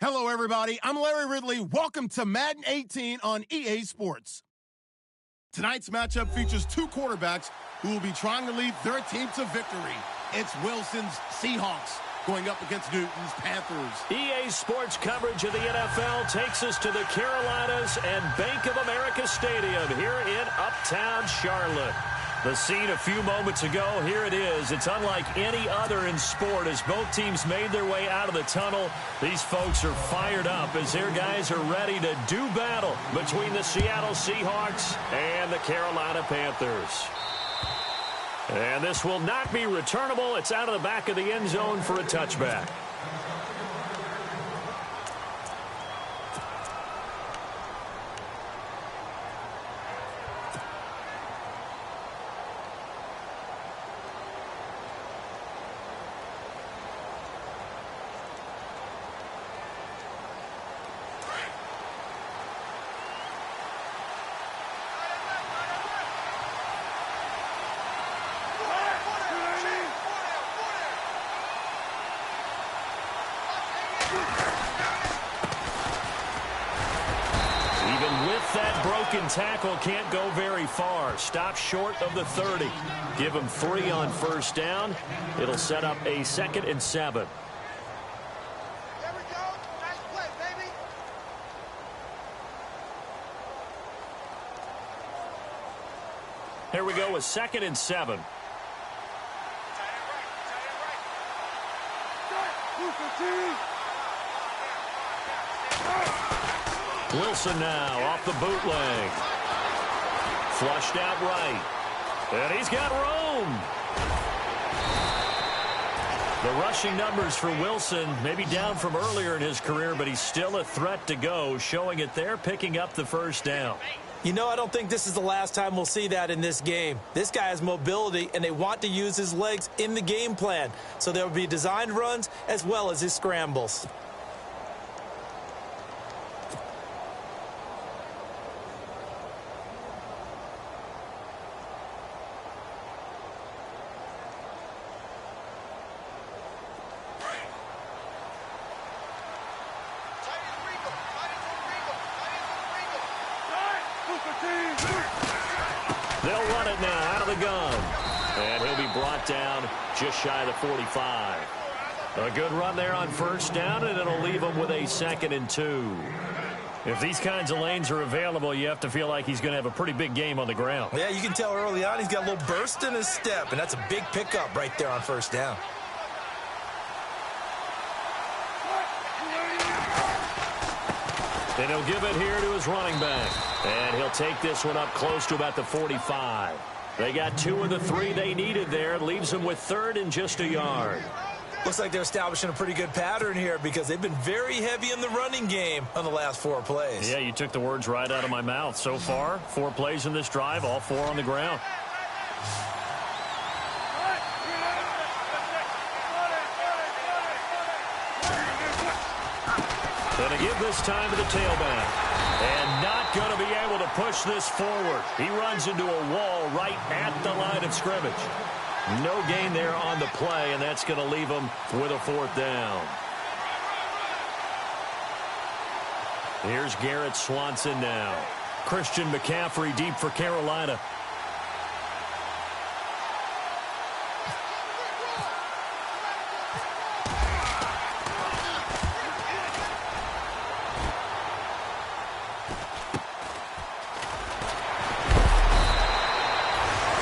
Hello, everybody. I'm Larry Ridley. Welcome to Madden 18 on EA Sports. Tonight's matchup features two quarterbacks who will be trying to lead their team to victory. It's Wilson's Seahawks going up against Newton's Panthers. EA Sports coverage of the NFL takes us to the Carolinas and Bank of America Stadium here in Uptown Charlotte. The scene a few moments ago, here it is. It's unlike any other in sport as both teams made their way out of the tunnel. These folks are fired up as their guys are ready to do battle between the Seattle Seahawks and the Carolina Panthers. And this will not be returnable. It's out of the back of the end zone for a touchback. Tackle can't go very far. Stop short of the 30. Give him 3 on first down. It'll set up a 2nd and 7. There we go. Nice play, baby. Here we go with 2nd and 7. Wilson now off the bootleg. Flushed out right. And he's got room. The rushing numbers for Wilson maybe down from earlier in his career, but he's still a threat to go, showing it there, picking up the first down. You know, I don't think this is the last time we'll see that in this game. This guy has mobility, and they want to use his legs in the game plan. So there will be designed runs as well as his scrambles. They'll run it now out of the gun. And he'll be brought down just shy of the 45. A good run there on first down, and it'll leave him with a 2nd and 2. If these kinds of lanes are available, you have to feel like he's going to have a pretty big game on the ground. Yeah, you can tell early on he's got a little burst in his step, and that's a big pickup right there on first down. And he'll give it here to his running back. And he'll take this one up close to about the 45. They got 2 of the 3 they needed there. It leaves them with 3rd and just a yard. Looks like they're establishing a pretty good pattern here because they've been very heavy in the running game on the last 4 plays. Yeah, you took the words right out of my mouth. So far, 4 plays in this drive, all 4 on the ground. Going to give this time to the tailback. And not going to be able to push this forward. He runs into a wall right at the line of scrimmage. No gain there on the play, and that's going to leave him with a 4th down. Here's Garrett Swanson now. Christian McCaffrey deep for Carolina.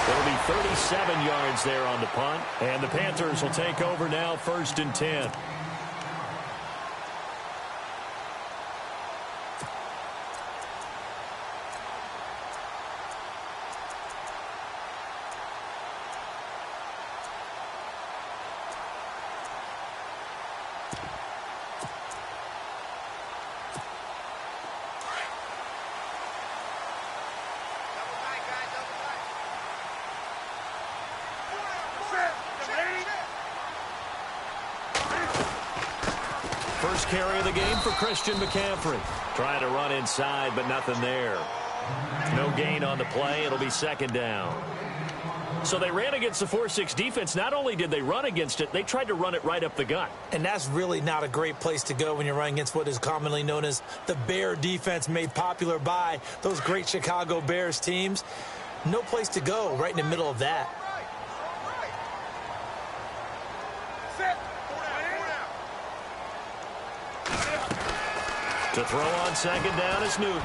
It'll be 37 yards there on the punt, and the Panthers will take over now 1st and 10. First carry of the game for Christian McCaffrey. Trying to run inside, but nothing there. No gain on the play. It'll be 2nd down. So they ran against the 4-6 defense. Not only did they run against it, they tried to run it right up the gut. And that's really not a great place to go when you're running against what is commonly known as the Bear defense, made popular by those great Chicago Bears teams. No place to go right in the middle of that. To throw on second down is Newton.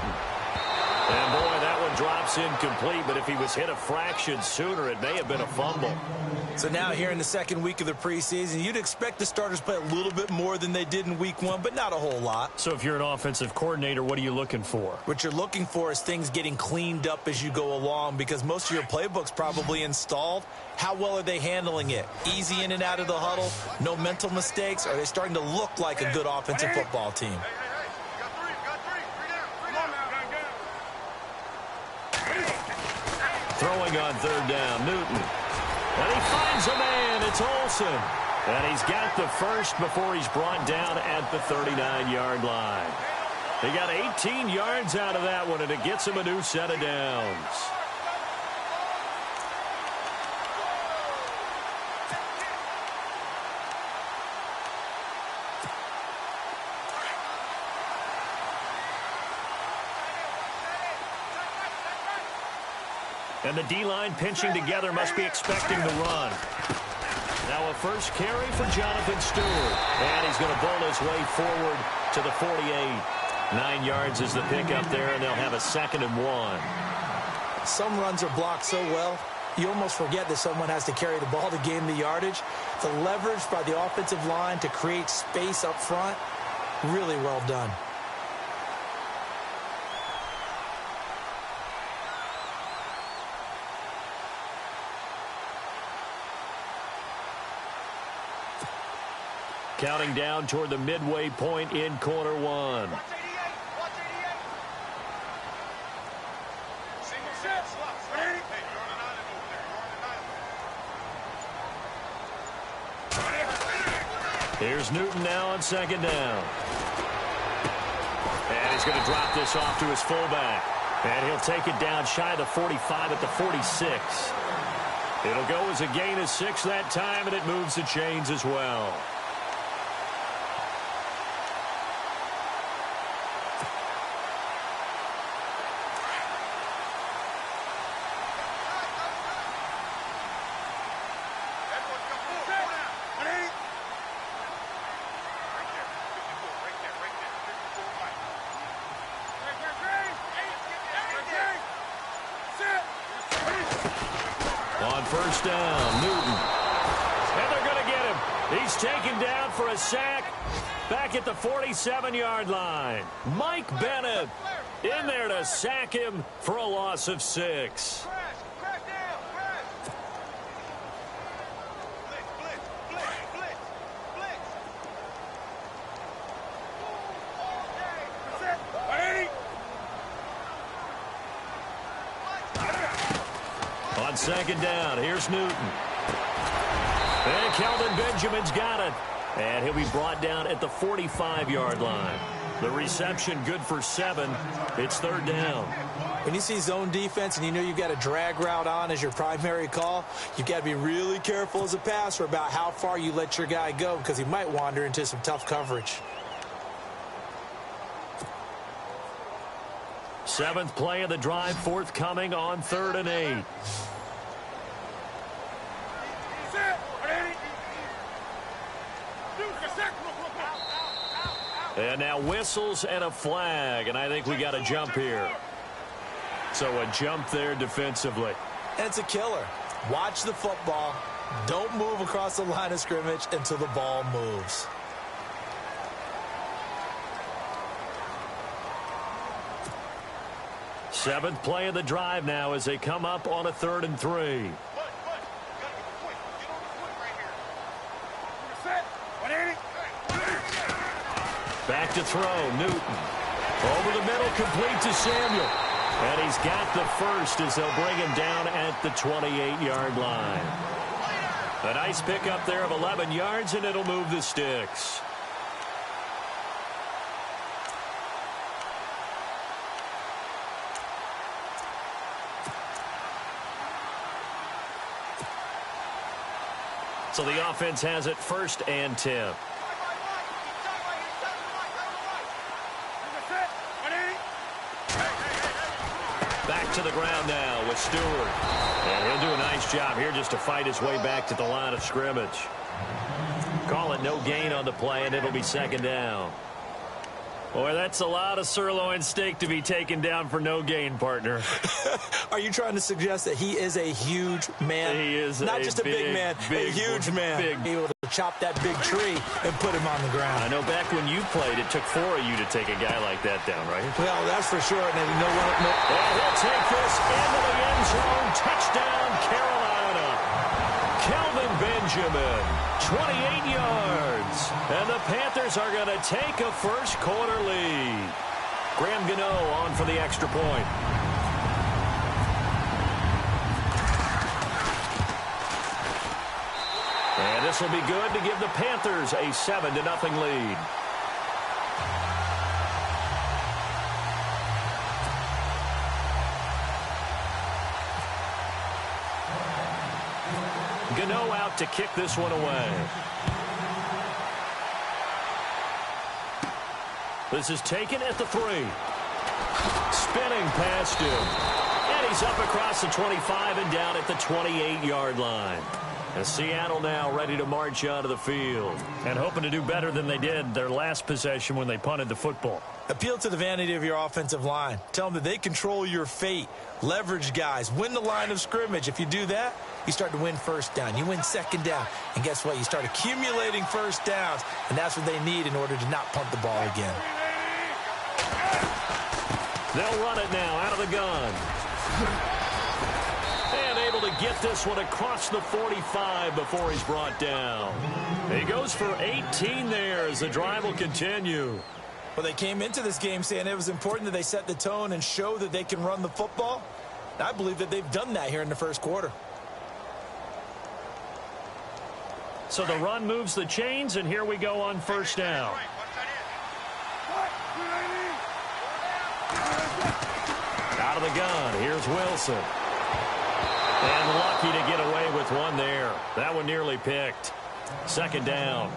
And, boy, that one drops incomplete, but if he was hit a fraction sooner, it may have been a fumble. So now here in the second week of the preseason, you'd expect the starters play a little bit more than they did in week 1, but not a whole lot. So if you're an offensive coordinator, what are you looking for? What you're looking for is things getting cleaned up as you go along, because most of your playbook's probably installed. How well are they handling it? Easy in and out of the huddle? No mental mistakes? Are they starting to look like a good offensive football team? Throwing on third down, Newton. And he finds a man. It's Olsen. And he's got the first before he's brought down at the 39-yard line. He got 18 yards out of that one, and it gets him a new set of downs. And the D-line pinching together must be expecting the run. Now a first carry for Jonathan Stewart. And he's going to bowl his way forward to the 48. 9 yards is the pickup there, and they'll have a 2nd and 1. Some runs are blocked so well, you almost forget that someone has to carry the ball to gain the yardage. The leverage by the offensive line to create space up front, really well done. Counting down toward the midway point in quarter 1. Here's Newton now on second down. And he's going to drop this off to his fullback. And he'll take it down shy of the 45 at the 46. It'll go as a gain of 6 that time, and it moves the chains as well. First down, Newton. And they're going to get him. He's taken down for a sack back at the 47-yard line. Mike Bennett in there to sack him for a loss of 6. On second down, here's Newton. And Kelvin Benjamin's got it. And he'll be brought down at the 45-yard line. The reception good for 7. It's third down. When you see zone defense and you know you've got a drag route on as your primary call, you've got to be really careful as a passer about how far you let your guy go, because he might wander into some tough coverage. 7th play of the drive forthcoming on 3rd and 8. And now whistles and a flag, and I think we got a jump here. So a jump there defensively. And it's a killer. Watch the football. Don't move across the line of scrimmage until the ball moves. Seventh play of the drive now as they come up on a 3rd and 3. Back to throw, Newton. Over the middle, complete to Samuel. And he's got the first as they'll bring him down at the 28-yard line. A nice pickup there of 11 yards, and it'll move the sticks. So the offense has it 1st and 10. Back to the ground now with Stewart. And he'll do a nice job here just to fight his way back to the line of scrimmage. Call it no gain on the play, and it'll be 2nd down. Boy, that's a lot of sirloin steak to be taken down for no gain, partner. Are you trying to suggest that he is a huge man? He is not just a big man, a huge man. Able to chop that big tree and put him on the ground. I know back when you played, it took 4 of you to take a guy like that down, right? Well, that's for sure. And no one. And he'll take this into the end zone. Touchdown, Carolina. Kelvin Benjamin, 28 yards. And the Panthers are going to take a first-quarter lead. Graham Gano on for the extra point. And this will be good to give the Panthers a 7-0 lead. Gano out to kick this one away. This is taken at the 3. Spinning past him. And he's up across the 25 and down at the 28-yard line. And Seattle now ready to march onto the field. And hoping to do better than they did their last possession when they punted the football. Appeal to the vanity of your offensive line. Tell them that they control your fate. Leverage guys. Win the line of scrimmage. If you do that, you start to win 1st down. You win 2nd down. And guess what? You start accumulating 1st downs. And that's what they need in order to not punt the ball again. They'll run it now out of the gun. And able to get this one across the 45 before he's brought down. He goes for 18 there as the drive will continue. Well, they came into this game saying it was important that they set the tone and show that they can run the football. I believe that they've done that here in the 1st quarter. So the run moves the chains, and here we go on 1st down. Out of the gun, here's Wilson. And lucky to get away with one there. That one nearly picked. 2nd down.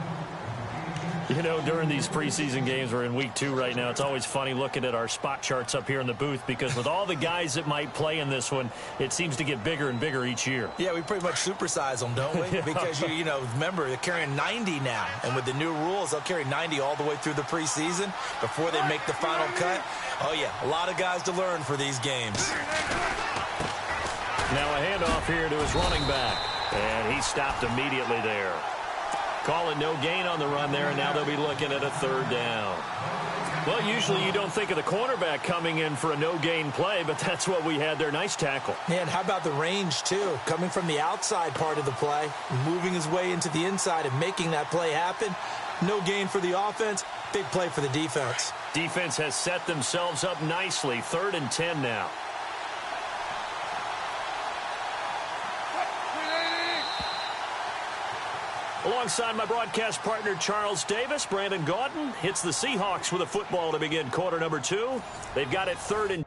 You know, during these preseason games, we're in week 2 right now, it's always funny looking at our spot charts up here in the booth because with all the guys that might play in this one, it seems to get bigger and bigger each year. Yeah, we pretty much supersize them, don't we? Yeah. Because, you know, remember, they're carrying 90 now. And with the new rules, they'll carry 90 all the way through the preseason before they make the final cut. Oh, yeah, a lot of guys to learn for these games. Now a handoff here to his running back. And he stopped immediately there. Call it no gain on the run there, and now they'll be looking at a 3rd down. Well, usually you don't think of the cornerback coming in for a no-gain play, but that's what we had there. Nice tackle. And how about the range, too? Coming from the outside part of the play, moving his way into the inside and making that play happen. No gain for the offense, big play for the defense. Defense has set themselves up nicely. 3rd and 10 now. Alongside my broadcast partner, Charles Davis, Brandon Gaudin hits the Seahawks with a football to begin quarter number 2. They've got it 3rd and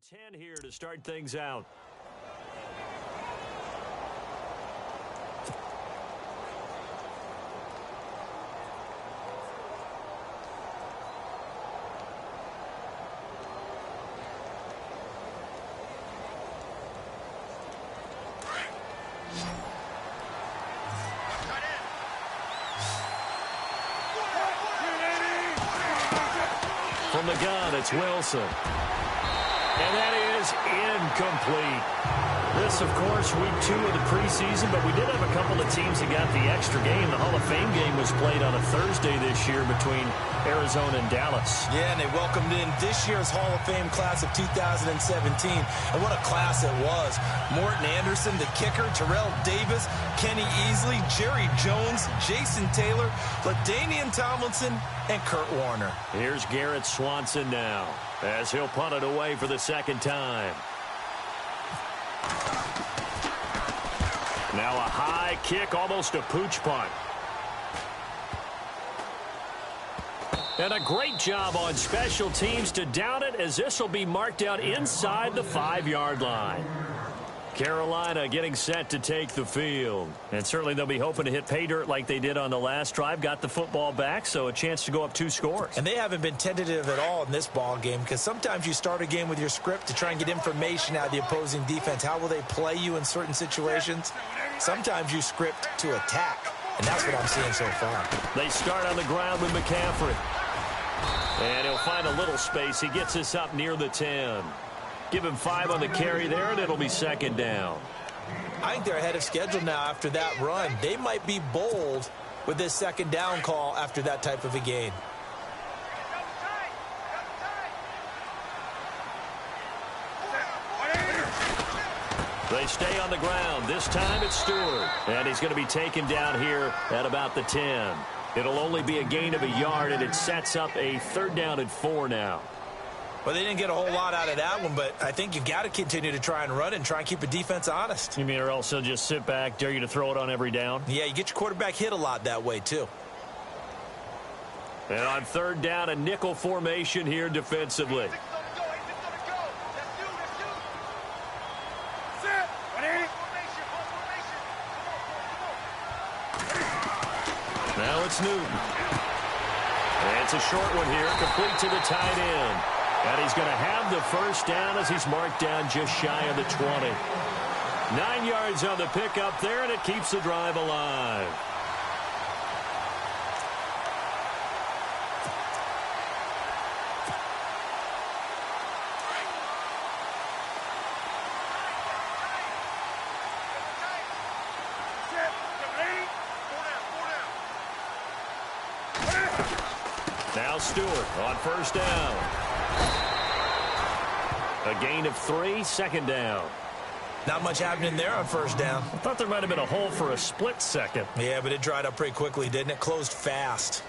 ten here to start things out. From the gun, it's Wilson. And that is incomplete. This, of course, week 2 of the preseason, but we did have a couple of teams that got the extra game. The Hall of Fame game was played on a Thursday this year between Arizona and Dallas. Yeah, and they welcomed in this year's Hall of Fame class of 2017. And what a class it was. Morton Anderson, the kicker, Terrell Davis, Kenny Easley, Jerry Jones, Jason Taylor, LaDainian Tomlinson, and Kurt Warner. Here's Garrett Swanson now as he'll punt it away for the second time. Now a high kick, almost a pooch punt. And a great job on special teams to down it, as this will be marked out inside the 5-yard line. Carolina getting set to take the field. And certainly they'll be hoping to hit pay dirt like they did on the last drive. Got the football back, so a chance to go up 2 scores. And they haven't been tentative at all in this ball game, because sometimes you start a game with your script to try and get information out of the opposing defense. How will they play you in certain situations? Sometimes you script to attack, and that's what I'm seeing so far. They start on the ground with McCaffrey. And he'll find a little space. He gets us up near the 10. Give him 5 on the carry there, and it'll be second down. I think they're ahead of schedule now after that run. They might be bold with this second down call after that type of a gain. They stay on the ground. This time it's Stewart. And he's going to be taken down here at about the 10. It'll only be a gain of a yard, and it sets up a 3rd down and 4 now. Well, they didn't get a whole lot out of that one, but I think you've got to continue to try and run and try and keep the defense honest. You mean or else they'll just sit back, dare you to throw it on every down? Yeah, you get your quarterback hit a lot that way, too. And on 3rd down, a nickel formation here defensively. Now it's Newton. And it's a short one here, complete to the tight end. And he's going to have the first down as he's marked down just shy of the 20. 9 yards on the pickup there, and it keeps the drive alive. Now Stewart on 1st down. A gain of 3, 2nd down. Not much happening there on 1st down. I thought there might have been a hole for a split second. Yeah, but it dried up pretty quickly, didn't it? Closed fast.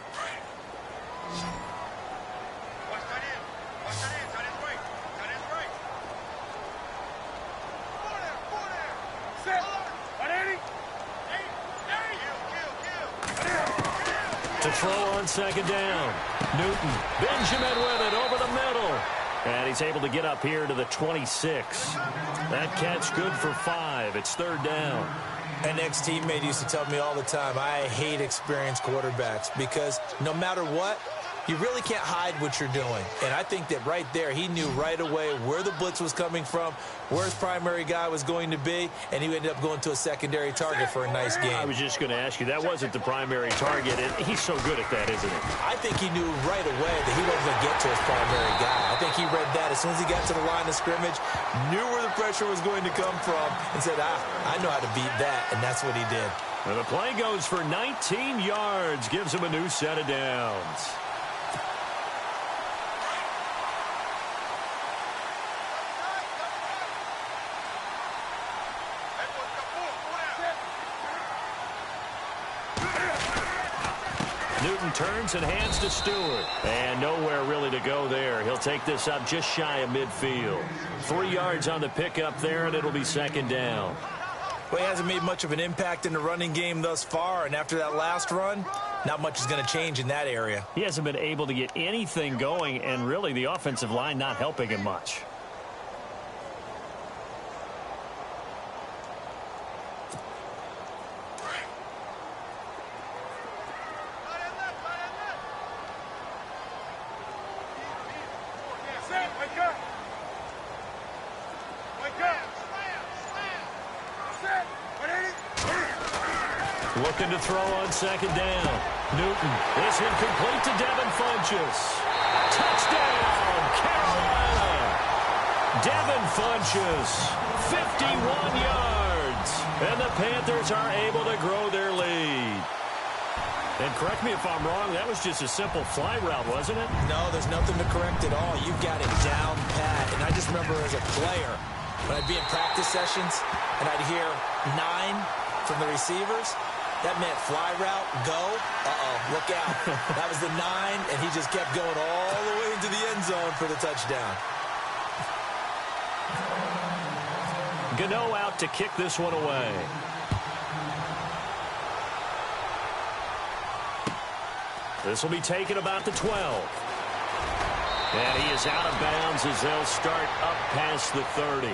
To throw on 2nd down. Newton, Benjamin with it over the middle. And he's able to get up here to the 26. That catch good for 5. It's 3rd down. An ex-teammate used to tell me all the time, I hate experienced quarterbacks because no matter what, you really can't hide what you're doing. And I think that right there, he knew right away where the blitz was coming from, where his primary guy was going to be, and he ended up going to a secondary target for a nice game. I was just going to ask you, that wasn't the primary target, and he's so good at that, isn't he? I think he knew right away that he wasn't going to get to his primary guy. I think he read that as soon as he got to the line of scrimmage, knew where the pressure was going to come from, and said, I know how to beat that, and that's what he did. And the play goes for 19 yards, gives him a new set of downs. Newton turns and hands to Stewart. And nowhere really to go there. He'll take this up just shy of midfield. 3 yards on the pickup there, and it'll be 2nd down. Well, he hasn't made much of an impact in the running game thus far, and after that last run, not much is going to change in that area. He hasn't been able to get anything going, and really the offensive line not helping him much. Looking to throw on 2nd down. Newton. This one complete to Devin Funchess. Touchdown, Carolina. Devin Funchess, 51 yards. And the Panthers are able to grow their lead. And correct me if I'm wrong, that was just a simple fly route, wasn't it? No, there's nothing to correct at all. You've got it down pat. And I just remember as a player, when I'd be in practice sessions and I'd hear 9 from the receivers, that meant fly route, go, look out. That was the 9, and he just kept going all the way into the end zone for the touchdown. Gano out to kick this one away. This will be taken about the 12. And he is out of bounds as they'll start up past the 30.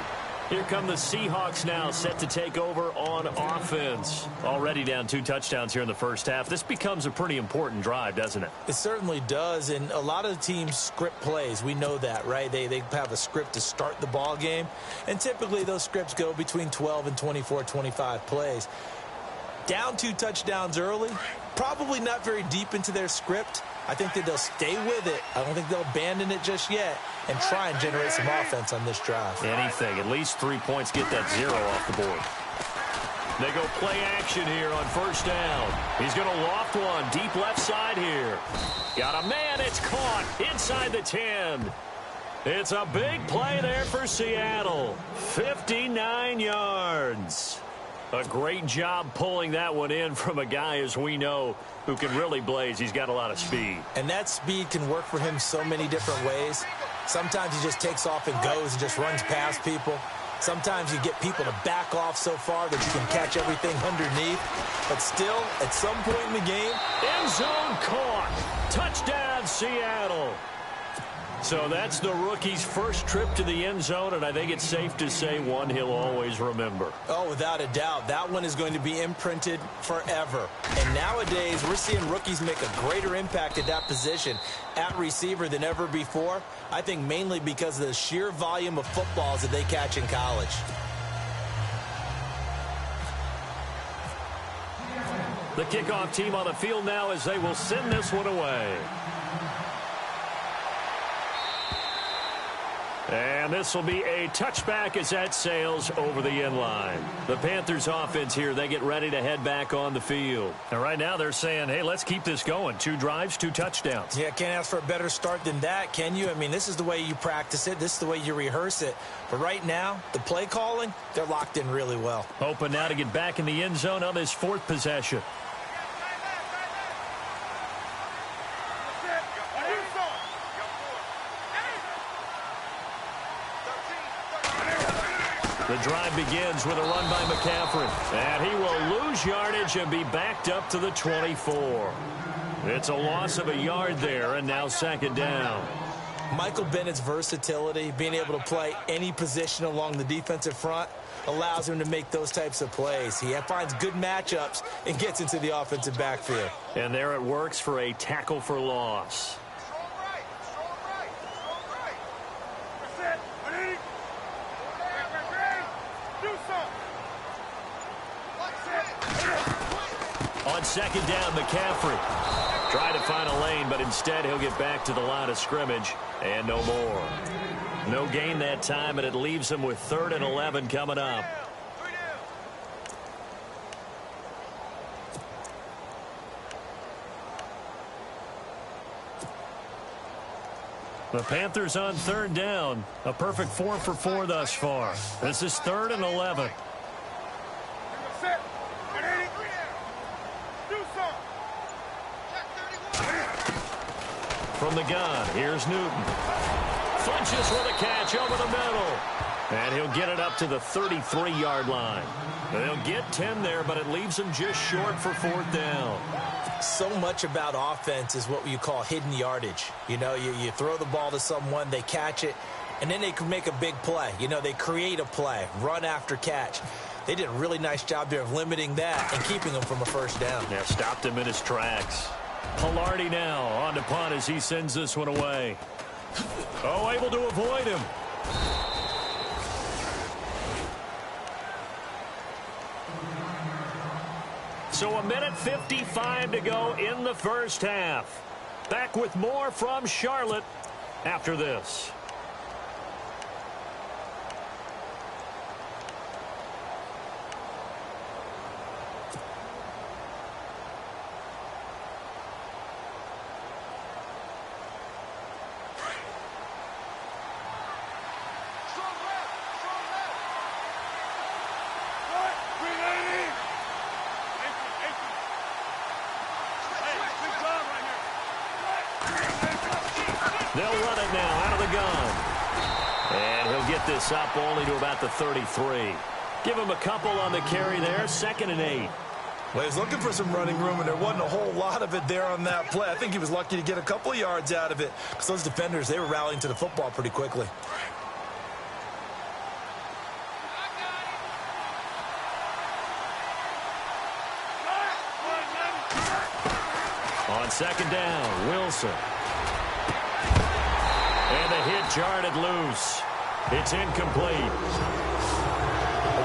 Here come the Seahawks now, set to take over on offense. Already down 2 touchdowns here in the first half. This becomes a pretty important drive, doesn't it? It certainly does, and a lot of teams script plays. We know that, right? They have a script to start the ball game, and typically those scripts go between 12 and 24, 25 plays. Down 2 touchdowns early, probably not very deep into their script. I think that they'll stay with it. I don't think they'll abandon it just yet and try and generate some offense on this drive. Anything. At least 3 points. Get that 0 off the board. They go play action here on first down. He's going to loft one deep left side here. Got a man. It's caught inside the 10. It's a big play there for Seattle. 59 yards. A great job pulling that one in from a guy, as we know, who can really blaze. He's got a lot of speed. And that speed can work for him so many different ways. Sometimes he just takes off and goes and just runs past people. Sometimes you get people to back off so far that you can catch everything underneath. But still, at some point in the game, end zone caught. Touchdown, Seattle. So that's the rookie's first trip to the end zone, and I think it's safe to say one he'll always remember. Oh, without a doubt. That one is going to be imprinted forever. And nowadays, we're seeing rookies make a greater impact at that position at receiver than ever before. I think mainly because of the sheer volume of footballs that they catch in college. The kickoff team on the field now as they will send this one away. And this will be a touchback as that sails over the end line. The Panthers offense here, they get ready to head back on the field. And right now they're saying, hey, let's keep this going. 2 drives, 2 touchdowns. Yeah, can't ask for a better start than that, can you? I mean, this is the way you practice it. This is the way you rehearse it. But right now, the play calling, they're locked in really well. Hoping now to get back in the end zone on this 4th possession. The drive begins with a run by McCaffrey. And he will lose yardage and be backed up to the 24. It's a loss of a yard there, and now 2nd down. Michael Bennett's versatility, being able to play any position along the defensive front, allows him to make those types of plays. He finds good matchups and gets into the offensive backfield. And there it works for a tackle for loss. On 2nd down, McCaffrey trying to find a lane, but instead he'll get back to the line of scrimmage and no more. No gain that time, and it leaves him with 3rd and 11 coming up. The Panthers on 3rd down. A perfect 4 for 4 thus far. This is 3rd and 11. From the gun, here's Newton. Funches with a catch over the middle. And he'll get it up to the 33-yard line. They'll get 10 there, but it leaves them just short for 4th down. So much about offense is what you call hidden yardage. You know, you throw the ball to someone, they catch it, and then they can make a big play. You know, they create a play, run after catch. They did a really nice job there of limiting that and keeping him from a 1st down. Yeah, stopped him in his tracks. Pilardi now on to punt as he sends this one away. Oh, able to avoid him. So 1:55 to go in the first half. Back with more from Charlotte after this. They'll run it now out of the gun. And he'll get this up only to about the 33. Give him a couple on the carry there, 2nd and 8. Well, he was looking for some running room, and there wasn't a whole lot of it there on that play. I think he was lucky to get a couple of yards out of it because those defenders, they were rallying to the football pretty quickly. On 2nd down, Wilson. And the hit jarred it loose. It's incomplete.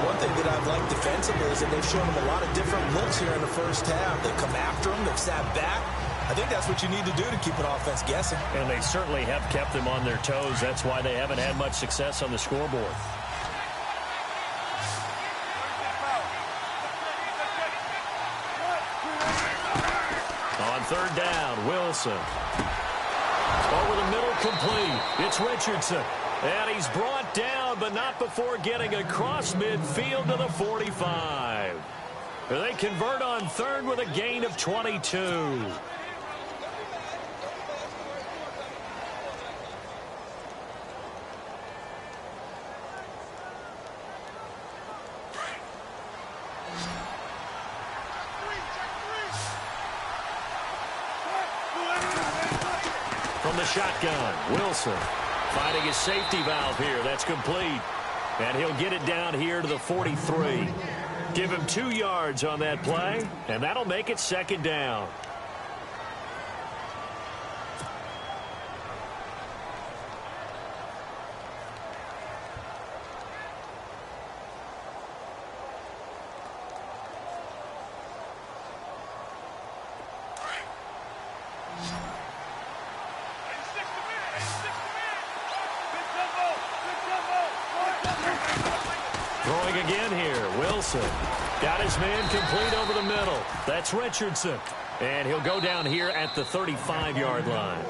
One thing that I've liked defensively is that they've shown him a lot of different looks here in the first half. They've come after him. They've sat back. I think that's what you need to do to keep an offense guessing. And they certainly have kept them on their toes. That's why they haven't had much success on the scoreboard. On 3rd down, Wilson. Over the middle, complete. It's Richardson. And he's brought down, but not before getting across midfield to the 45. They convert on 3rd with a gain of 22. From the shotgun, Wilson. Finding his safety valve here. That's complete. And he'll get it down here to the 43. Give him 2 yards on that play, and that'll make it 2nd down. Throwing again here, Wilson. Got his man complete over the middle. That's Richardson. And he'll go down here at the 35-yard line.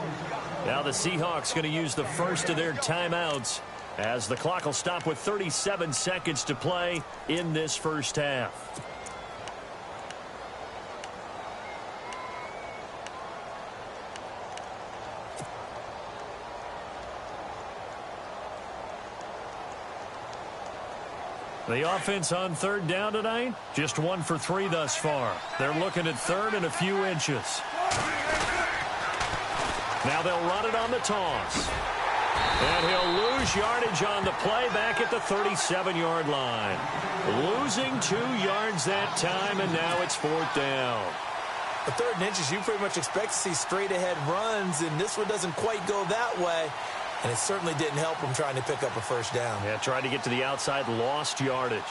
Now the Seahawks going to use the first of their timeouts as the clock will stop with 37 seconds to play in this first half. The offense on 3rd down tonight, just 1 for 3 thus far. They're looking at 3rd and a few inches. Now they'll run it on the toss. And he'll lose yardage on the play back at the 37-yard line. Losing 2 yards that time, and now it's 4th down. The 3rd and inches, you pretty much expect to see straight-ahead runs, and this one doesn't quite go that way. And it certainly didn't help him trying to pick up a first down. Yeah, tried to get to the outside, lost yardage.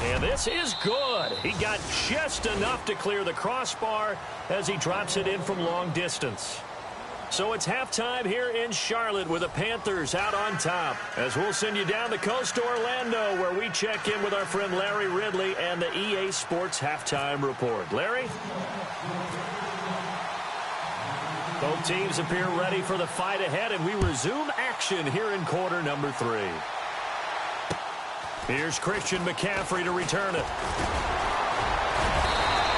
And this is good. He got just enough to clear the crossbar as he drops it in from long distance. So it's halftime here in Charlotte with the Panthers out on top. As we'll send you down the coast to Orlando where we check in with our friend Larry Ridley and the EA Sports Halftime Report. Larry? Both teams appear ready for the fight ahead, and we resume action here in quarter number 3. Here's Christian McCaffrey to return it.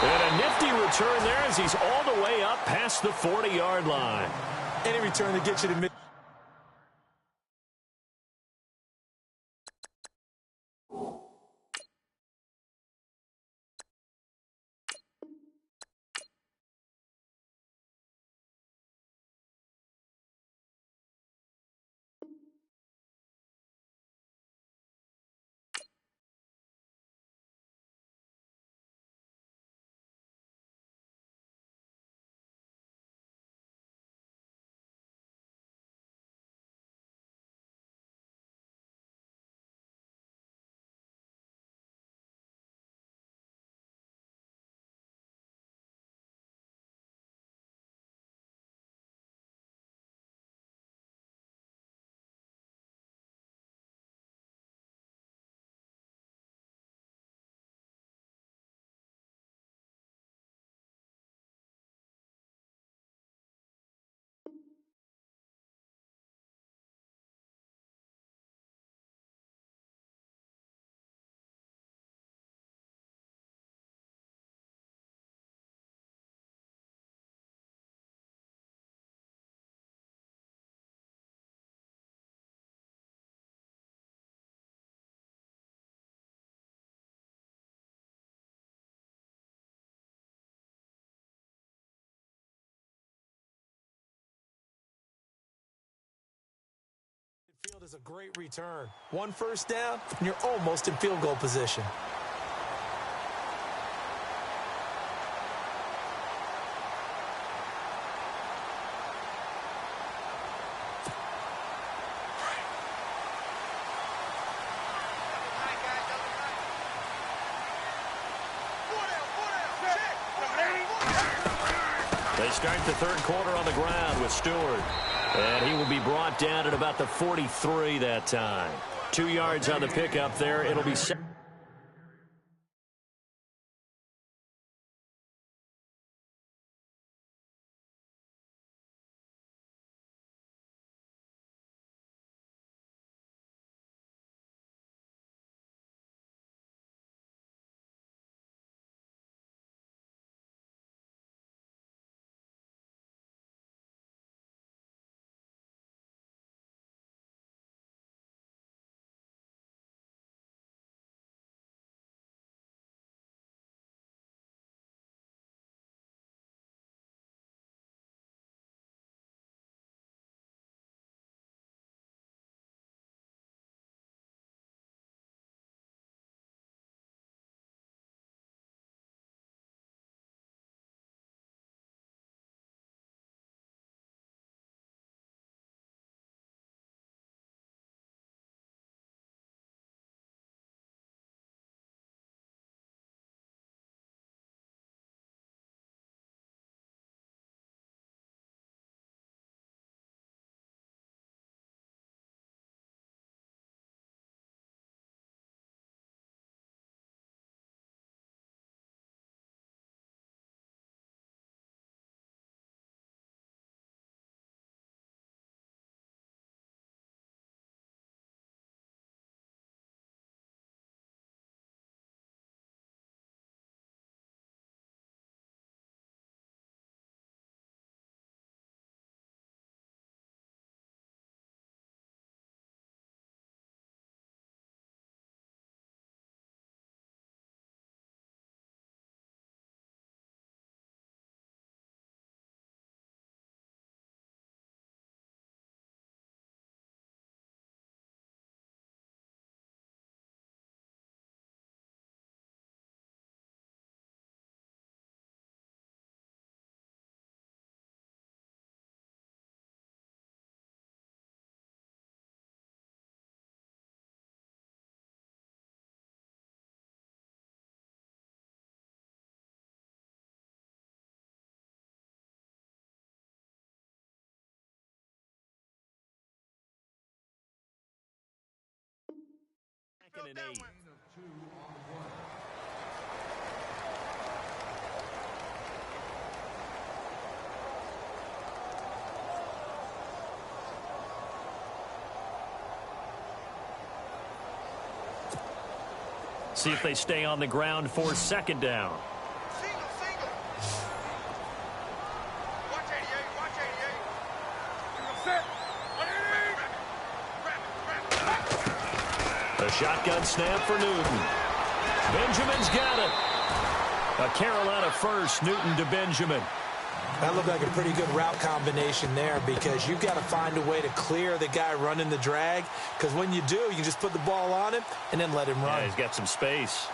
And a nifty return there as he's all the way up past the 40-yard line. Any return to get you to mid. Field is a great return. One first down, and you're almost in field goal position. They start the third quarter on the ground with Stewart. And he will be brought down at about the 43 that time. 2 yards on the pickup there. It'll be second. Second and 8. See if they stay on the ground for second down. Single. Watch 88. Set. 188. The shotgun snap for Newton. Benjamin's got it. A Carolina first, Newton to Benjamin. That looked like a pretty good route combination there because you've got to find a way to clear the guy running the drag, because when you do, you can just put the ball on him and then let him run. Yeah, he's got some space.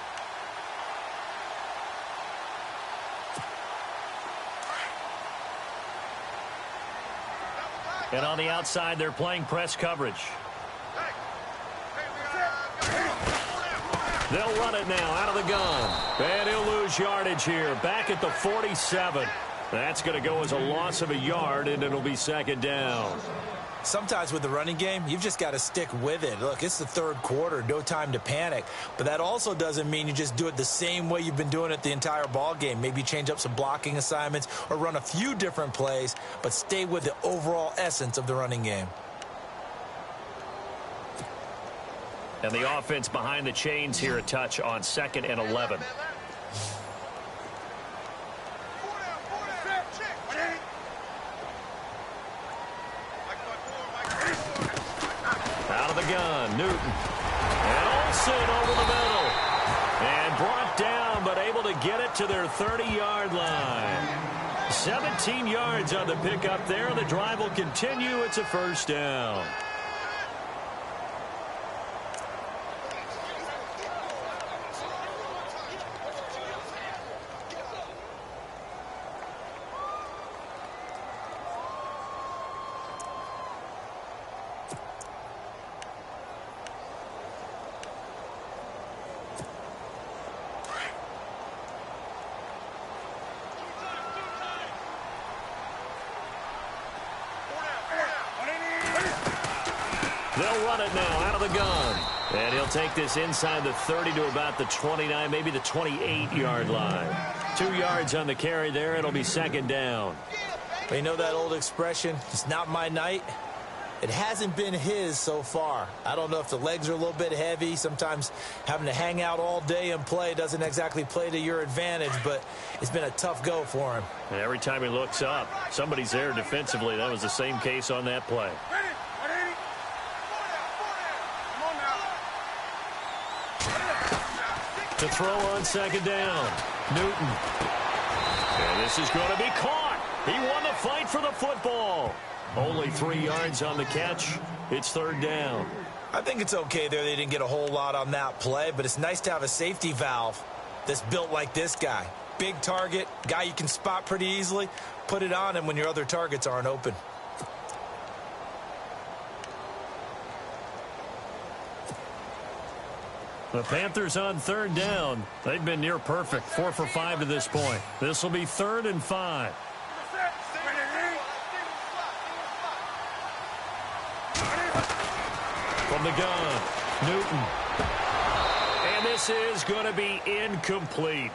And on the outside, they're playing press coverage. They'll run it now out of the gun. And he'll lose yardage here. Back at the 47. That's going to go as a loss of a yard, and it'll be second down. Sometimes with the running game, you've just got to stick with it. Look, it's the third quarter, no time to panic. But that also doesn't mean you just do it the same way you've been doing it the entire ball game. Maybe change up some blocking assignments or run a few different plays, but stay with the overall essence of the running game. And the offense behind the chains here a touch on 2nd and 11. Out of the gun, Newton. And Olsen over the middle. And brought down, but able to get it to their 30-yard line. 17 yards on the pickup there. The drive will continue. It's a first down. They'll run it now out of the gun. And he'll take this inside the 30 to about the 29, maybe the 28-yard line. 2 yards on the carry there. It'll be second down. You know that old expression, it's not my night? It hasn't been his so far. I don't know if the legs are a little bit heavy. Sometimes having to hang out all day and play doesn't exactly play to your advantage, but it's been a tough go for him. And every time he looks up, somebody's there defensively. That was the same case on that play. To throw on second down, Newton. And this is going to be caught. He won the fight for the football. Only 3 yards on the catch. It's third down. I think it's okay there. They didn't get a whole lot on that play, but it's nice to have a safety valve that's built like this guy. Big target, guy you can spot pretty easily. Put it on him when your other targets aren't open. The Panthers on third down. They've been near perfect, 4 for 5 to this point. This will be 3rd and 5. From the gun, Newton. And this is going to be incomplete.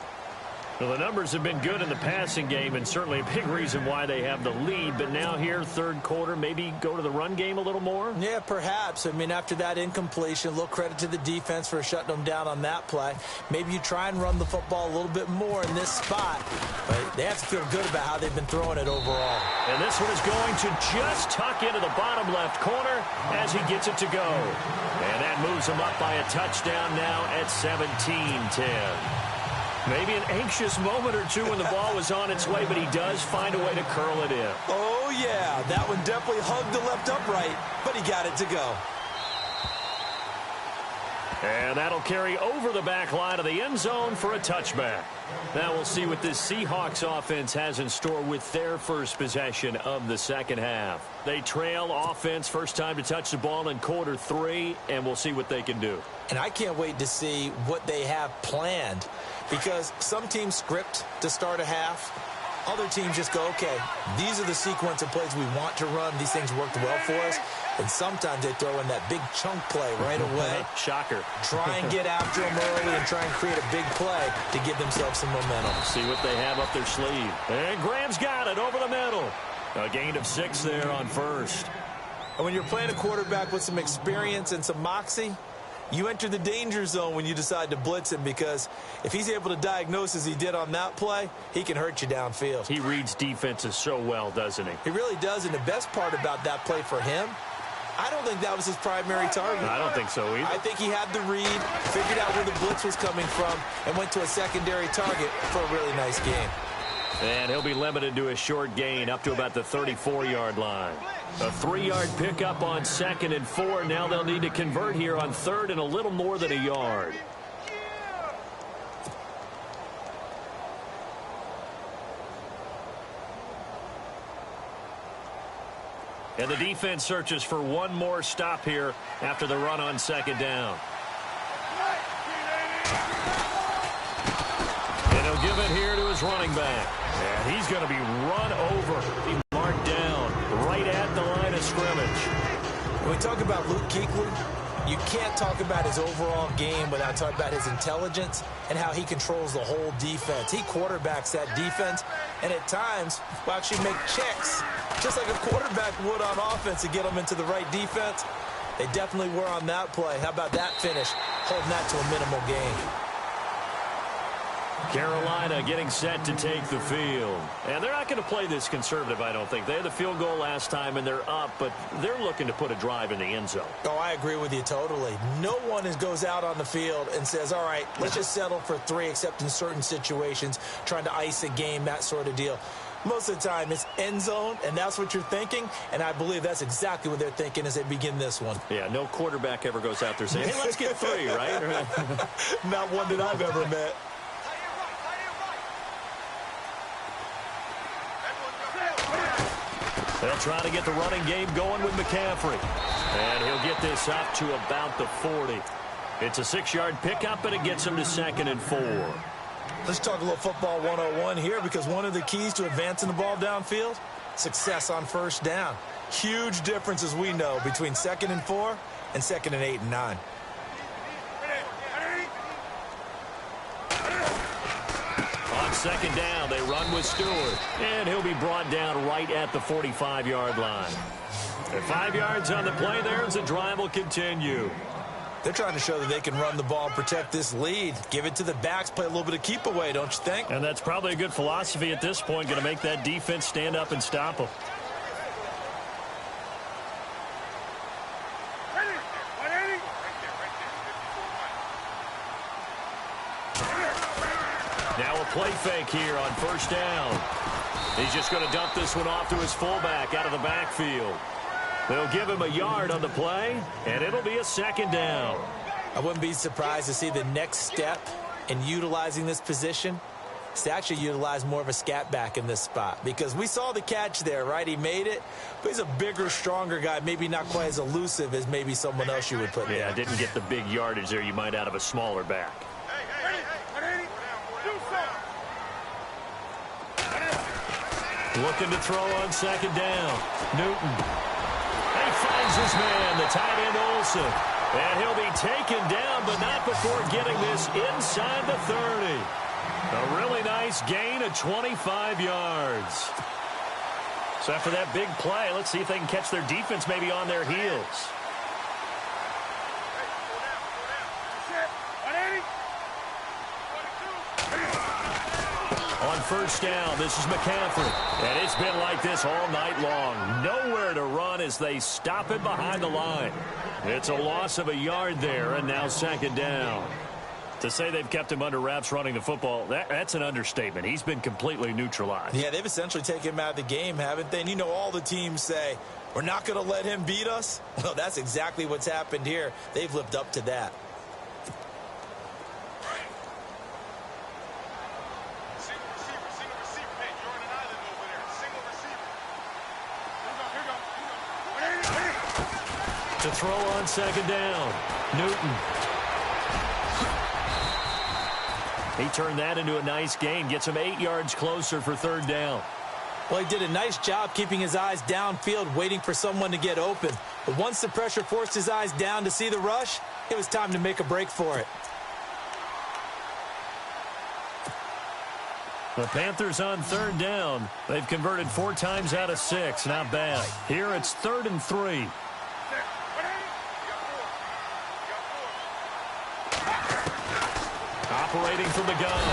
Well, the numbers have been good in the passing game, and certainly a big reason why they have the lead. But now here, third quarter, maybe go to the run game a little more? Yeah, perhaps. I mean, after that incompletion, a little credit to the defense for shutting them down on that play. Maybe you try and run the football a little bit more in this spot. But they have to feel good about how they've been throwing it overall. And this one is going to just tuck into the bottom left corner as he gets it to go. And that moves him up by a touchdown now at 17-10. Maybe an anxious moment or two when the ball was on its way, but he does find a way to curl it in. Oh, yeah. That one definitely hugged the left upright, but he got it to go. And that'll carry over the back line of the end zone for a touchback. Now we'll see what this Seahawks offense has in store with their first possession of the second half. They trail offense, first time to touch the ball in quarter 3, and we'll see what they can do. And I can't wait to see what they have planned, because some teams script to start a half. Other teams just go, okay, these are the sequence of plays we want to run. These things worked well for us. And sometimes they throw in that big chunk play right away. Shocker. Try and get after them early and try and create a big play to give themselves some momentum. See what they have up their sleeve. And Graham's got it over the middle. A gain of 6 there on first. And when you're playing a quarterback with some experience and some moxie, you enter the danger zone when you decide to blitz him, because if he's able to diagnose as he did on that play, he can hurt you downfield. He reads defenses so well, doesn't he? He really does, and the best part about that play for him, I don't think that was his primary target. I don't think so either. I think he had the read, figured out where the blitz was coming from, and went to a secondary target for a really nice game. And he'll be limited to a short gain up to about the 34-yard line. A 3-yard pickup on 2nd and 4. Now they'll need to convert here on 3rd and a little more than a yard. And the defense searches for one more stop here after the run on 2nd down. And he'll give it here to his running back. And he's going to be run over. He marked down right at the line of scrimmage. When we talk about Luke Kuechly, you can't talk about his overall game without talking about his intelligence and how he controls the whole defense. He quarterbacks that defense, and at times will actually make checks, just like a quarterback would on offense to get them into the right defense. They definitely were on that play. How about that finish, holding that to a minimal gain? Carolina getting set to take the field. And they're not going to play this conservative, I don't think. They had the field goal last time, and they're up, but they're looking to put a drive in the end zone. Oh, I agree with you totally. No one goes out on the field and says, all right, let's just settle for 3, except in certain situations, trying to ice a game, that sort of deal. Most of the time, it's end zone, and that's what you're thinking, and I believe that's exactly what they're thinking as they begin this one. Yeah, no quarterback ever goes out there saying, hey, let's get 3, right? Not one that I've ever met. They'll try to get the running game going with McCaffrey. And he'll get this up to about the 40. It's a 6-yard pickup, and it gets him to 2nd and 4. Let's talk a little football 101 here, because one of the keys to advancing the ball downfield, success on first down. Huge difference, as we know, between 2nd and 4 and 2nd and 8 and 9. On 2nd down, they run with Stewart, and he'll be brought down right at the 45-yard line. At 5 yards on the play there as the drive will continue. They're trying to show that they can run the ball and protect this lead. Give it to the backs, play a little bit of keep away, don't you think? And that's probably a good philosophy at this point, going to make that defense stand up and stop them. Now a play fake here on 1st down. He's just going to dump this one off to his fullback out of the backfield. They'll give him a yard on the play, and it'll be a 2nd down. I wouldn't be surprised to see the next step in utilizing this position is to actually utilize more of a scat back in this spot, because we saw the catch there, right? He made it, but he's a bigger, stronger guy, maybe not quite as elusive as maybe someone else you would put there. Yeah, didn't get the big yardage there you might out of a smaller back. Looking to throw on 2nd down. Newton. He finds his man, the tight end Olsen. And he'll be taken down, but not before getting this inside the 30. A really nice gain of 25 yards. So after that big play, let's see if they can catch their defense maybe on their heels. On 1st down, this is McCaffrey. And it's been like this all night long. Nowhere to run as they stop it behind the line. It's a loss of a yard there, and now 2nd down. To say they've kept him under wraps running the football, that's an understatement. He's been completely neutralized. Yeah, they've essentially taken him out of the game, haven't they? And you know all the teams say, we're not going to let him beat us. Well, that's exactly what's happened here. They've lived up to that. To throw on 2nd down, Newton. He turned that into a nice gain, gets him 8 yards closer for 3rd down. Well, he did a nice job keeping his eyes downfield, waiting for someone to get open. But once the pressure forced his eyes down to see the rush, it was time to make a break for it. The Panthers on 3rd down. They've converted 4 times out of 6. Not bad. Here it's 3rd and 3. Operating from the gun,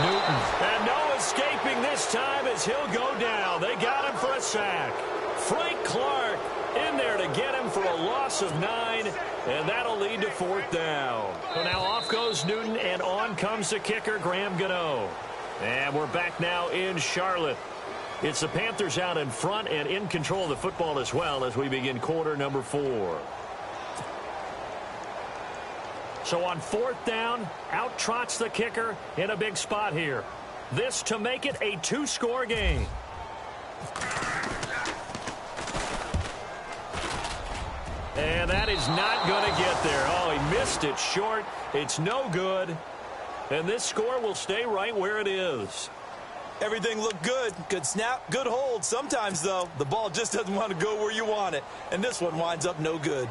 Newton. And no escaping this time as he'll go down. They got him for a sack. Frank Clark in there to get him for a loss of 9, and that'll lead to 4th down. So now off goes Newton, and on comes the kicker, Graham Gano. And we're back now in Charlotte. It's the Panthers out in front and in control of the football as well as we begin quarter number 4. So on 4th down, out trots the kicker in a big spot here. This to make it a 2-score game. And that is not going to get there. Oh, he missed it short. It's no good. And this score will stay right where it is. Everything looked good. Good snap, good hold. Sometimes, though, the ball just doesn't want to go where you want it. And this one winds up no good.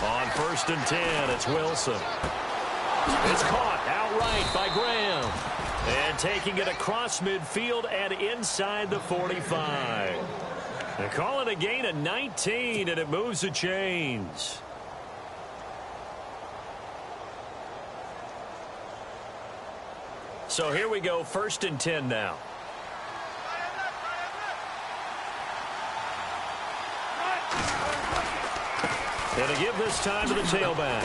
On 1st and 10, it's Wilson. It's caught outright by Graham. And taking it across midfield and inside the 45. They're calling a gain of 19, and it moves the chains. So here we go, 1st and 10 now. And to give this time to the tailback.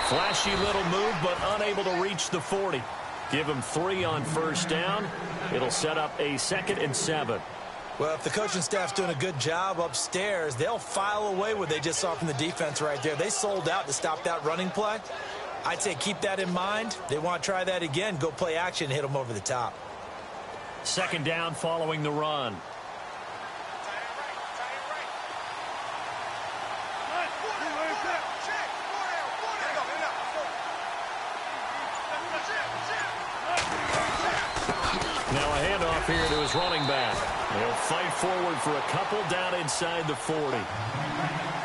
Flashy little move, but unable to reach the 40. Give him 3 on 1st down. It'll set up a 2nd and 7. Well, if the coaching staff's doing a good job upstairs, they'll file away what they just saw from the defense right there. They sold out to stop that running play. I'd say keep that in mind. They want to try that again. Go play action, hit them over the top. Second down following the run. Now a handoff here to his running back. He'll fight forward for a couple down inside the 40.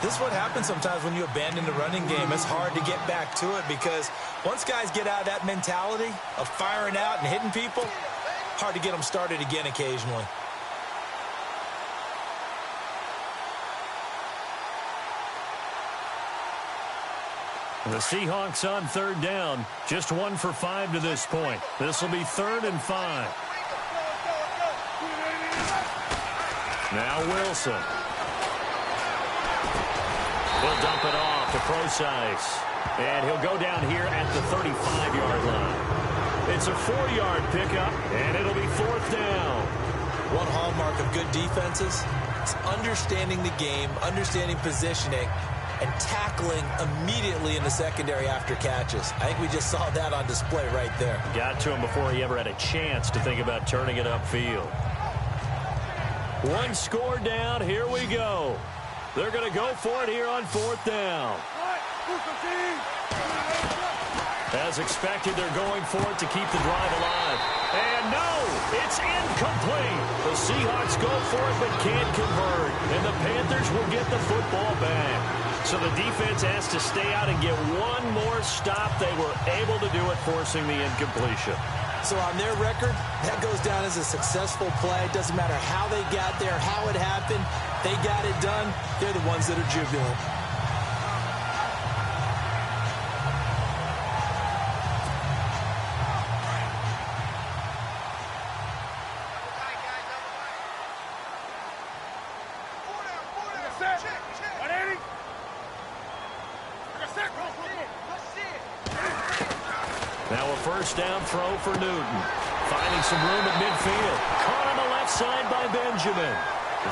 This is what happens sometimes when you abandon the running game. It's hard to get back to it because once guys get out of that mentality of firing out and hitting people, hard to get them started again occasionally. The Seahawks on third down. Just 1 for 5 to this point. This will be 3rd and 5. Now Wilson. He'll dump it off to Procise. And he'll go down here at the 35-yard line. It's a 4-yard pickup, and it'll be 4th down. One hallmark of good defenses is understanding the game, understanding positioning, and tackling immediately in the secondary after catches. I think we just saw that on display right there. Got to him before he ever had a chance to think about turning it upfield. 1 score down. Here we go. They're going to go for it here on 4th down. As expected, they're going for it to keep the drive alive. And no, it's incomplete. The Seahawks go for it but can't convert. And the Panthers will get the football back. So the defense has to stay out and get one more stop. They were able to do it, forcing the incompletion. So on their record, that goes down as a successful play. It doesn't matter how they got there, how it happened. They got it done. They're the ones that are jubilant. Now a first down throw for Newton. Finding some room at midfield. Caught on the left side by Benjamin.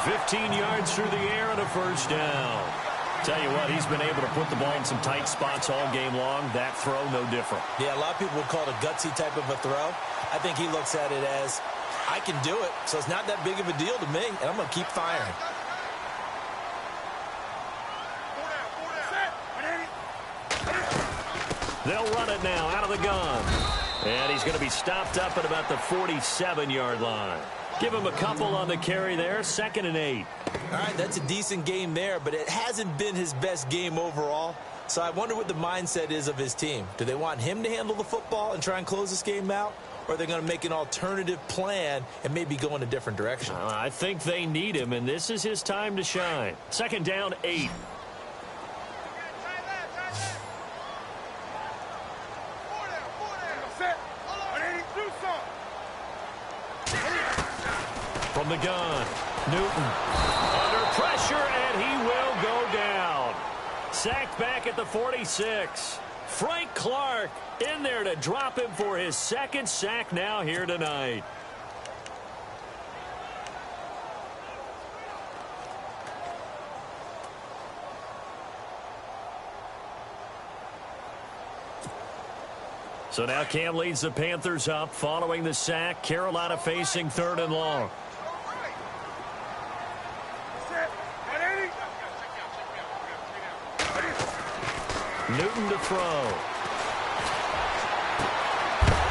15 yards through the air and a first down. Tell you what, he's been able to put the ball in some tight spots all game long. That throw, no different. Yeah, a lot of people would call it a gutsy type of a throw. I think he looks at it as, I can do it, so it's not that big of a deal to me, and I'm going to keep firing. They'll run it now out of the gun. And he's going to be stopped up at about the 47-yard line. Give him a couple on the carry there. 2nd and 8. All right, that's a decent game there, but it hasn't been his best game overall. So I wonder what the mindset is of his team. Do they want him to handle the football and try and close this game out? Or are they going to make an alternative plan and maybe go in a different direction? I think they need him, and this is his time to shine. 2nd down, 8. From the gun, Newton under pressure, and he will go down. Sacked back at the 46. Frank Clark in there to drop him for his 2nd sack now here tonight. So now Cam leads the Panthers up following the sack. Carolina facing 3rd and long. Newton to throw.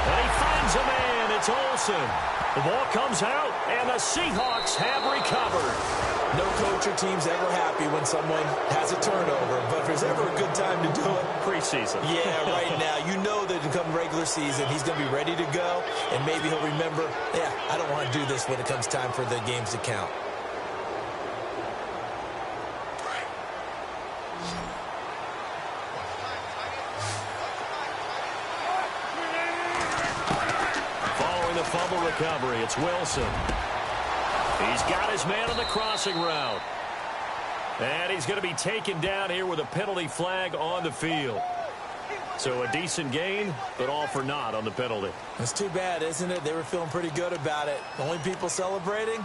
And he finds a man. It's Olsen. The ball comes out, and the Seahawks have recovered. No coach or team's ever happy when someone has a turnover, but if there's ever a good time to do it, preseason. Yeah, right now. You know that come regular season, he's going to be ready to go, and maybe he'll remember, yeah, I don't want to do this when it comes time for the games to count. Fumble recovery. It's Wilson. He's got his man on the crossing route. And he's going to be taken down here with a penalty flag on the field. So a decent gain, but all for naught on the penalty. It's too bad, isn't it? They were feeling pretty good about it. The only people celebrating,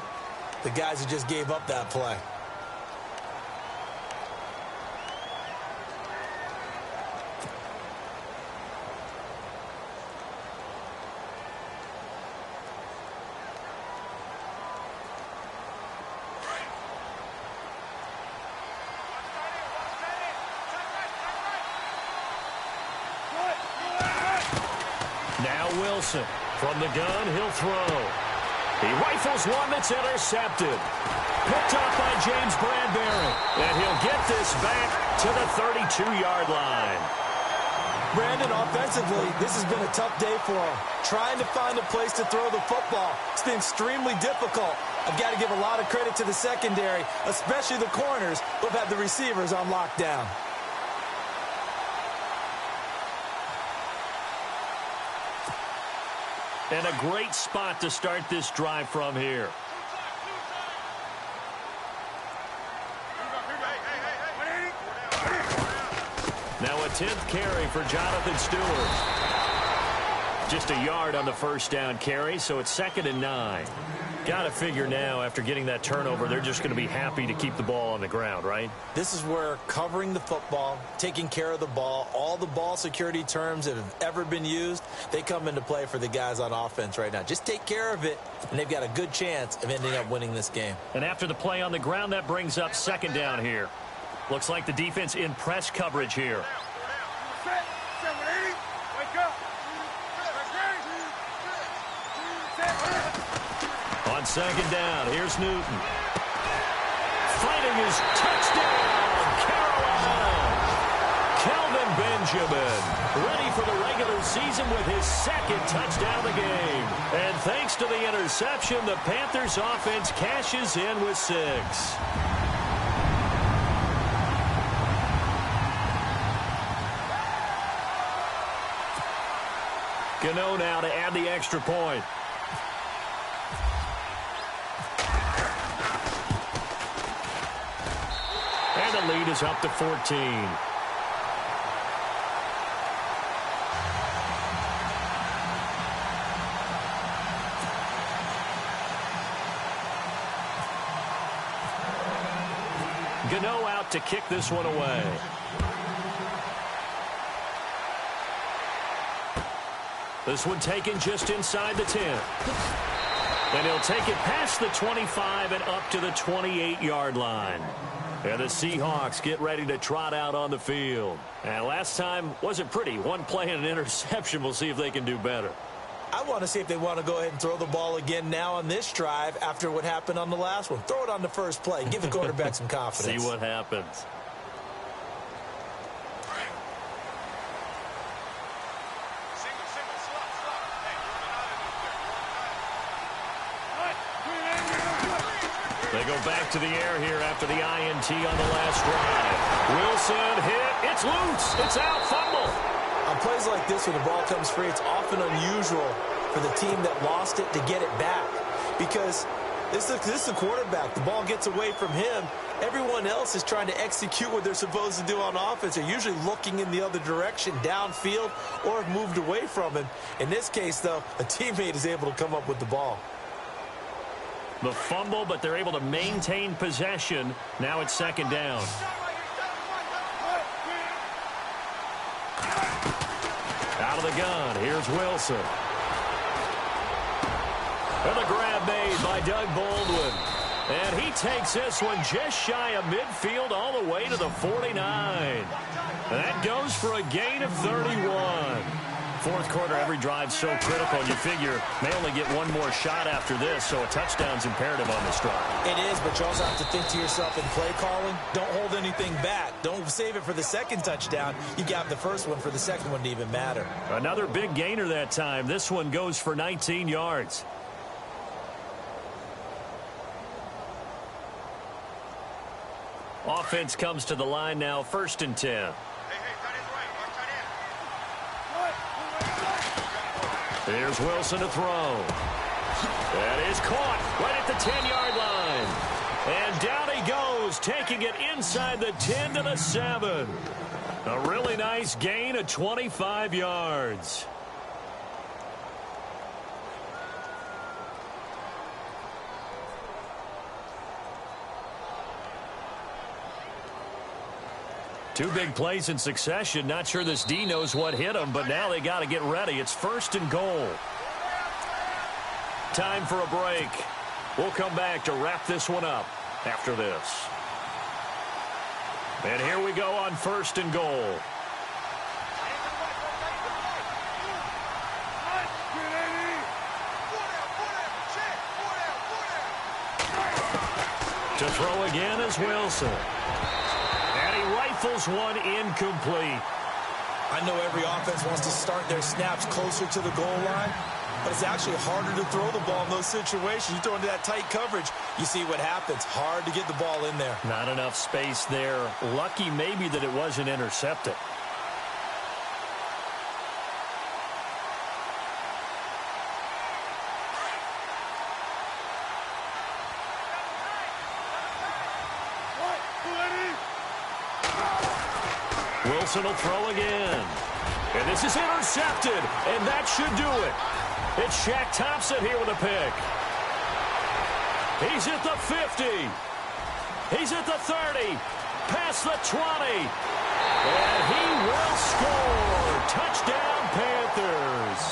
the guys who just gave up that play. Now Wilson. From the gun, he'll throw. He rifles one that's intercepted. Picked up by James Bradbury. And he'll get this back to the 32-yard line. Brandon, offensively, this has been a tough day for him. Trying to find a place to throw the football. It's been extremely difficult. I've got to give a lot of credit to the secondary, especially the corners who have had the receivers on lockdown. And a great spot to start this drive from here. Now a 10th carry for Jonathan Stewart. Just a yard on the first down carry, so it's 2nd and 9. Got to figure now, after getting that turnover, they're just going to be happy to keep the ball on the ground, right? This is where covering the football, taking care of the ball, all the ball security terms that have ever been used, they come into play for the guys on offense right now. Just take care of it, and they've got a good chance of ending up winning this game. And after the play on the ground, that brings up 2nd down here. Looks like the defense in press coverage here. On 2nd down, here's Newton. Fighting his touchdown, Carolina. Kelvin Benjamin, ready for the regular season with his 2nd touchdown of the game. And thanks to the interception, the Panthers offense cashes in with 6. Gano now to add the extra point. And the lead is up to 14. Gano out to kick this one away. This one taken just inside the 10. And he'll take it past the 25 and up to the 28-yard line. And the Seahawks get ready to trot out on the field. And last time wasn't pretty. One play and an interception. We'll see if they can do better. I want to see if they want to go ahead and throw the ball again now on this drive after what happened on the last one. Throw it on the first play. Give the quarterback some confidence. See what happens. They go back to the air here after the INT on the last drive. Wilson hit. It's loose. It's out. Fumble. On plays like this where the ball comes free, it's often unusual for the team that lost it to get it back. Because this is the quarterback. The ball gets away from him. Everyone else is trying to execute what they're supposed to do on offense. They're usually looking in the other direction, downfield, or have moved away from him. In this case, though, a teammate is able to come up with the ball. The fumble, but they're able to maintain possession. Now it's 2nd down. Out of the gun, here's Wilson. And the grab made by Doug Baldwin. And he takes this one just shy of midfield all the way to the 49. And that goes for a gain of 31. Fourth quarter, every drive so critical. You figure may only get one more shot after this, so a touchdown's imperative on this drive. It is, but you also have to think to yourself in play calling, don't hold anything back. Don't save it for the second touchdown. You got the first one for the second one to even matter. Another big gainer that time. This one goes for 19 yards. Offense comes to the line now, 1st and 10. Here's Wilson to throw. That is caught right at the 10-yard line. And down he goes, taking it inside the 10 to the 7. A really nice gain of 25 yards. Two big plays in succession. Not sure this D knows what hit him, but now they got to get ready. It's 1st and goal. Time for a break. We'll come back to wrap this one up after this. And here we go on 1st and goal. throw again is Wilson. And he rifles one incomplete. I know every offense wants to start their snaps closer to the goal line, but it's actually harder to throw the ball in those situations. You throw into that tight coverage, you see what happens. Hard to get the ball in there. Not enough space there. Lucky maybe that it wasn't intercepted. Wilson will throw again. And this is intercepted, and that should do it. It's Shaq Thompson here with a pick. He's at the 50. He's at the 30. Past the 20. And he will score. Touchdown, Panthers.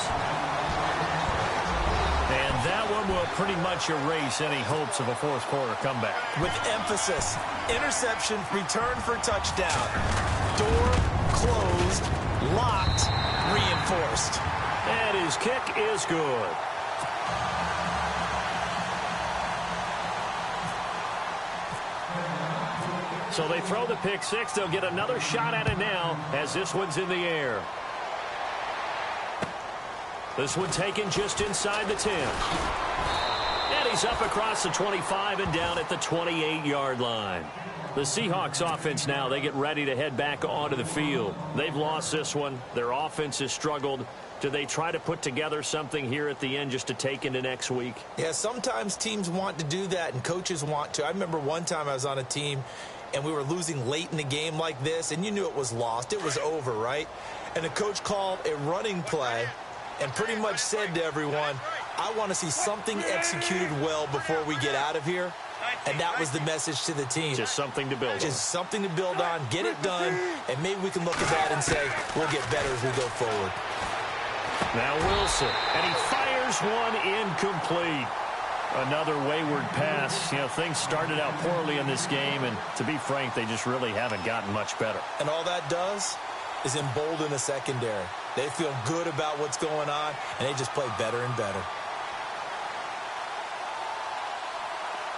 And that one will pretty much erase any hopes of a fourth quarter comeback. With emphasis, interception, return for touchdown. Door closed, locked, reinforced. And his kick is good. So they throw the pick six. They'll get another shot at it now as this one's in the air. This one taken just inside the 10. And he's up across the 25 and down at the 28-yard line. The Seahawks offense now, they get ready to head back onto the field. They've lost this one. Their offense has struggled. Do they try to put together something here at the end just to take into next week? Yeah, sometimes teams want to do that and coaches want to. I remember one time I was on a team and we were losing late in the game like this, and you knew it was lost. It was over, right? And the coach called a running play and pretty much said to everyone, I want to see something executed well before we get out of here. And that was the message to the team. Just something to build on. Just something to build on, get it done, and maybe we can look at that and say, we'll get better as we go forward. Now Wilson, and he fires one incomplete. Another wayward pass. You know, things started out poorly in this game, and to be frank, they just really haven't gotten much better. And all that does is embolden the secondary. They feel good about what's going on, and they just play better and better.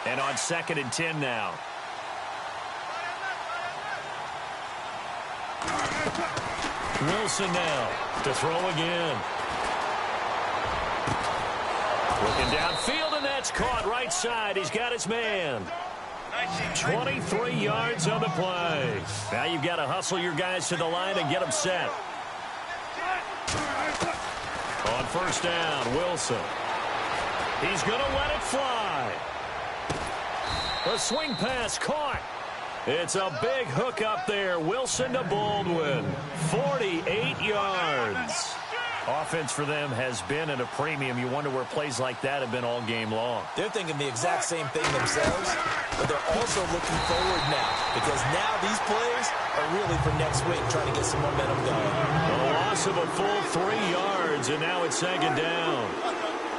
And on 2nd and 10 now. Wilson now to throw again. Looking downfield, and that's caught right side. He's got his man. 23 yards on the play. Now you've got to hustle your guys to the line and get them set. On 1st down, Wilson. He's going to let it fly. A swing pass caught. It's a big hook up there. Wilson to Baldwin. 48 yards. Offense for them has been at a premium. You wonder where plays like that have been all game long. They're thinking the exact same thing themselves, but they're also looking forward now because now these plays are really for next week, trying to get some momentum going. A loss of a full 3 yards, and now it's 2nd down.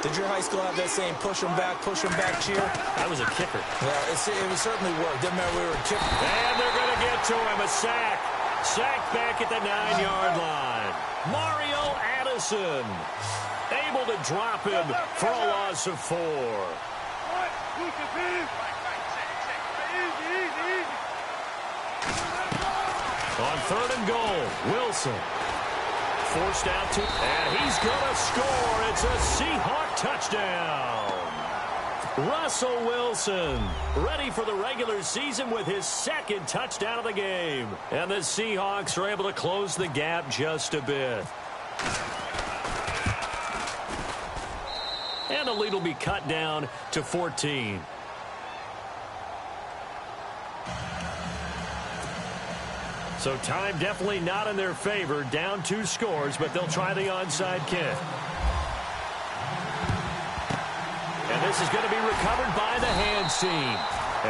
Did your high school have that same push them back cheer? That was a kicker. Yeah, it certainly worked. Didn't matter we were kicking. And they're going to get to him. A sack. Sack back at the 9-yard line. Mario Addison able to drop him for a loss of 4. On 3rd and goal, Wilson. Forced out to, and he's going to score. It's a Seahawk touchdown. Russell Wilson ready for the regular season with his 2nd touchdown of the game. And the Seahawks are able to close the gap just a bit. And the lead will be cut down to 14. So time definitely not in their favor. Down 2 scores, but they'll try the onside kick. And this is going to be recovered by the hands team.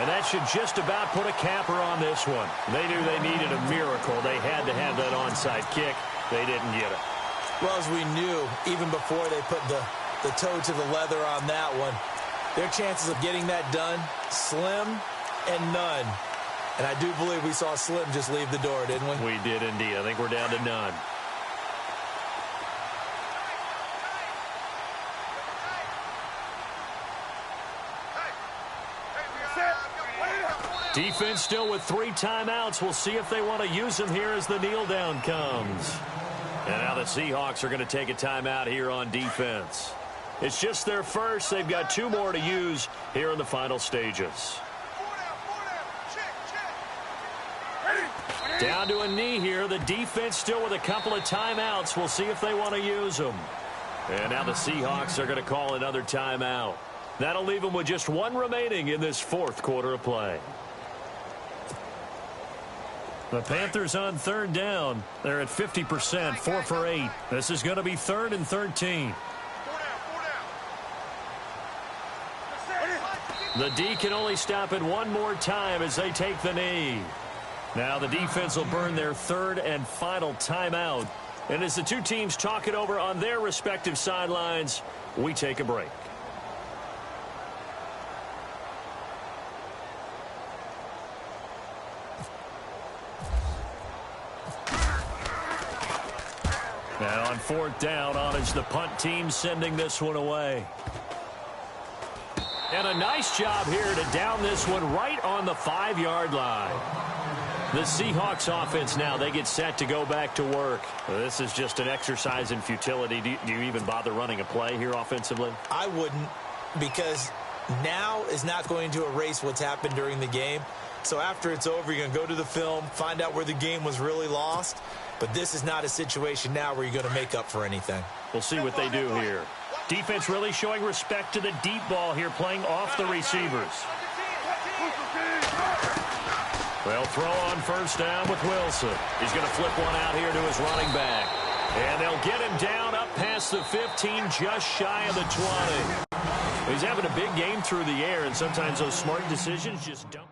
And that should just about put a capper on this one. They knew they needed a miracle. They had to have that onside kick. They didn't get it. Well, as we knew, even before they put the toe to the leather on that one, their chances of getting that done, slim and none. And I do believe we saw Slim just leave the door, didn't we? We did indeed. I think we're down to none. Defense still with 3 timeouts. We'll see if they want to use them here as the kneel down comes. And now the Seahawks are going to take a timeout here on defense. It's just their first. They've got 2 more to use here in the final stages. Down to a knee here. The defense still with a couple of timeouts. We'll see if they want to use them. And now the Seahawks are going to call another timeout. That'll leave them with just 1 remaining in this 4th quarter of play. The Panthers on 3rd down. They're at 50%, 4 for 8. This is going to be 3rd and 13. The D can only stop it 1 more time as they take the knee. Now the defense will burn their 3rd and final timeout. And as the 2 teams talk it over on their respective sidelines, we take a break. And on 4th down, on is the punt team sending this one away. And a nice job here to down this one right on the 5-yard line. The Seahawks offense now, they get set to go back to work. This is just an exercise in futility. Do you even bother running a play here offensively? I wouldn't, because now is not going to erase what's happened during the game. So after it's over, you're going to go to the film, find out where the game was really lost. But this is not a situation now where you're going to make up for anything. We'll see what they do here. Defense really showing respect to the deep ball here, playing off the receivers. They'll throw on 1st down with Wilson. He's going to flip one out here to his running back. And they'll get him down up past the 15, just shy of the 20. He's having a big game through the air, and sometimes those smart decisions just don't.